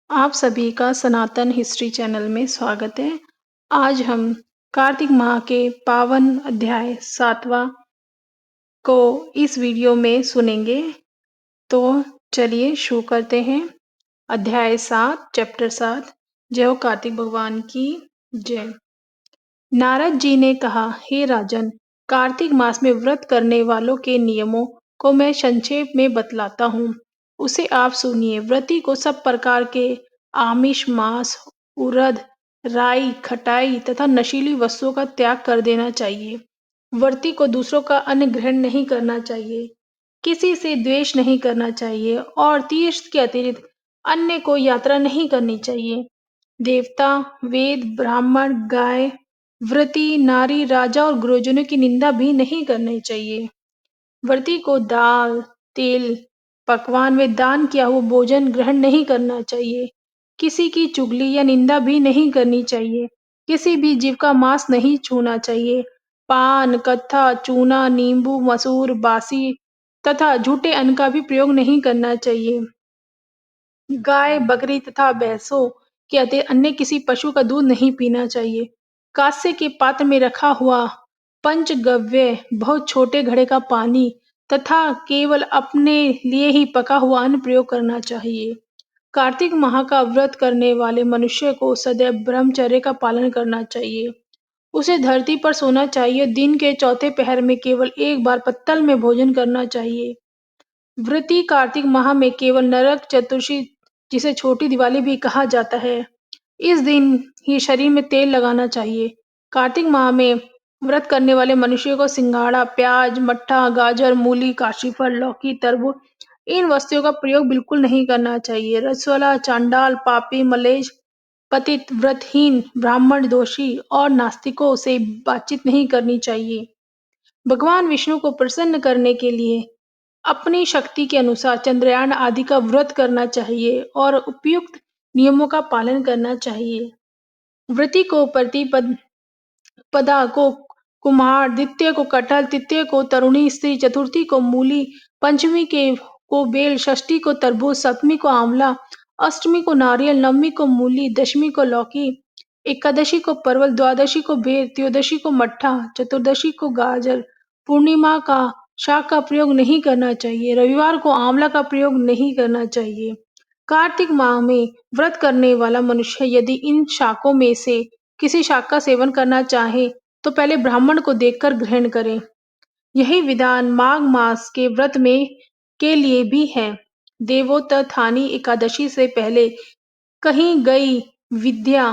आप सभी का सनातन हिस्ट्री चैनल में स्वागत है। आज हम कार्तिक माह के पावन अध्याय 7वां को इस वीडियो में सुनेंगे। तो चलिए शुरू करते हैं। अध्याय 7 चैप्टर 7 जय हो कार्तिक भगवान की जय। नारद जी ने कहा, हे राजन, कार्तिक मास में व्रत करने वालों के नियमों को मैं संक्षेप में बतलाता हूँ, उसे आप सुनिए। व्रती को सब प्रकार के आमिष, मांस, उड़द, राई, खटाई तथा नशीली वस्तुओं का त्याग कर देना चाहिए। व्रती को दूसरों का अन्न ग्रहण नहीं करना चाहिए, किसी से द्वेष नहीं करना चाहिए और तीर्थ के अतिरिक्त अन्य को यात्रा नहीं करनी चाहिए। देवता, वेद, ब्राह्मण, गाय, व्रती, नारी, राजा और गुरुजनों की निंदा भी नहीं करनी चाहिए। व्रती को दाल, तेल, पकवान में दान किया हुआ भोजन ग्रहण नहीं करना चाहिए। किसी की चुगली या निंदा भी नहीं करनी चाहिए। किसी भी जीव का मांस नहीं छूना चाहिए। पान, कत्था, चूना, नींबू, मसूर, बासी तथा झूठे अन्न का भी प्रयोग नहीं करना चाहिए। गाय, बकरी तथा भैंसों के अतिरिक्त अन्य किसी पशु का दूध नहीं पीना चाहिए। कांस्य के पात्र में रखा हुआ पंचगव्य, बहुत छोटे घड़े का पानी तथा केवल अपने लिए ही पका हुआ अन्न प्रयोग करना चाहिए। कार्तिक माह का व्रत करने वाले मनुष्य को सदैव ब्रह्मचर्य का पालन करना चाहिए। उसे धरती पर सोना चाहिए। दिन के चौथे पहर में केवल एक बार पत्तल में भोजन करना चाहिए। व्रती कार्तिक माह में केवल नरक चतुर्दशी, जिसे छोटी दिवाली भी कहा जाता है, इस दिन ही शरीर में तेल लगाना चाहिए। कार्तिक माह में व्रत करने वाले मनुष्य को सिंघाड़ा, प्याज, मट्ठा, गाजर, मूली, काशीफल, लौकी, तरबूज इन वस्तुओं का प्रयोग बिल्कुल नहीं करना चाहिए। रसवाला, चांडाल, पापी, मलेच्छ, पतित, व्रतहीन, ब्राह्मण, दोषी और नास्तिकों से बातचीत नहीं करनी चाहिए। भगवान विष्णु को प्रसन्न करने के लिए अपनी शक्ति के अनुसार चंद्रयान आदि का व्रत करना चाहिए और उपयुक्त नियमों का पालन करना चाहिए। व्रती को प्रतिपदा को कुम्हार, द्वितीय को कटहल, तृतीय को तरुणी स्त्री, चतुर्थी को मूली, पंचमी के को बेल, षष्ठी को तरबूज, सप्तमी को आंवला, अष्टमी को नारियल, नवमी को मूली, दशमी को लौकी, एकादशी को परवल, द्वादशी को बेर, त्रयोदशी को मट्ठा, चतुर्दशी को गाजर, पूर्णिमा का शाक का प्रयोग नहीं करना चाहिए। रविवार को आंवला का प्रयोग नहीं करना चाहिए। कार्तिक माह में व्रत करने वाला मनुष्य यदि इन शाकों में से किसी शाक का सेवन करना चाहे तो पहले ब्राह्मण को देखकर ग्रहण करें। यही विधान माघ मास के व्रत में के लिए भी है। देवोत्थानी एकादशी से पहले कही गई विद्या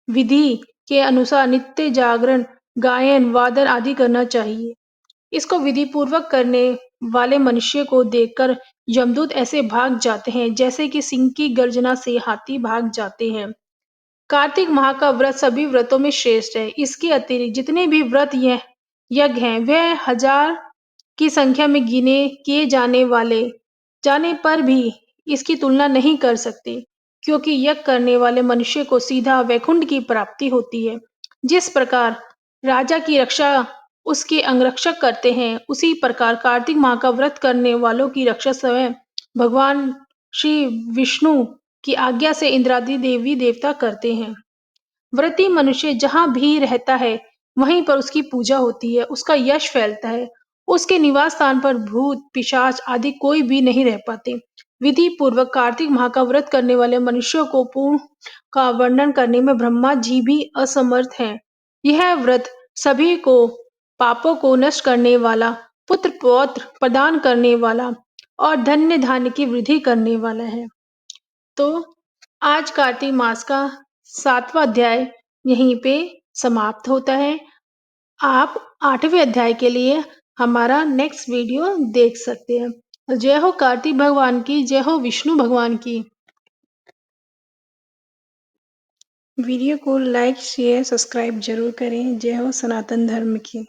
विधि के अनुसार नित्य जागरण, गायन, वादन आदि करना चाहिए। इसको विधि पूर्वक करने वाले मनुष्य को देखकर यमदूत ऐसे भाग जाते हैं जैसे कि सिंह की गर्जना से हाथी भाग जाते हैं। कार्तिक माह का व्रत सभी व्रतों में श्रेष्ठ है। इसके अतिरिक्त जितने भी व्रत यह यज्ञ हैं, वह हजार की संख्या में गिने किए जाने पर भी इसकी तुलना नहीं कर सकते, क्योंकि यज्ञ करने वाले मनुष्य को सीधा वैकुंठ की प्राप्ति होती है। जिस प्रकार राजा की रक्षा उसके अंगरक्षक करते हैं, उसी प्रकार कार्तिक माह का व्रत करने वालों की रक्षा स्वयं भगवान श्री विष्णु की आज्ञा से इंद्रादि देवी देवता करते हैं। व्रती मनुष्य जहाँ भी रहता है, वहीं पर उसकी पूजा होती है, उसका यश फैलता है। उसके निवास स्थान पर भूत, पिशाच आदि कोई भी नहीं रह पाते। विधि पूर्वक कार्तिक माह का व्रत करने वाले मनुष्यों को पूर्ण का वर्णन करने में ब्रह्मा जी भी असमर्थ हैं। यह व्रत सभी को पापों को नष्ट करने वाला, पुत्र पौत्र प्रदान करने वाला और धन्य धान्य की वृद्धि करने वाला है। तो आज कार्तिक मास का 7वां अध्याय यहीं पे समाप्त होता है। आप 8वें अध्याय के लिए हमारा नेक्स्ट वीडियो देख सकते हैं। जय हो कार्तिक भगवान की, जय हो विष्णु भगवान की। वीडियो को लाइक, शेयर, सब्सक्राइब जरूर करें। जय हो सनातन धर्म की।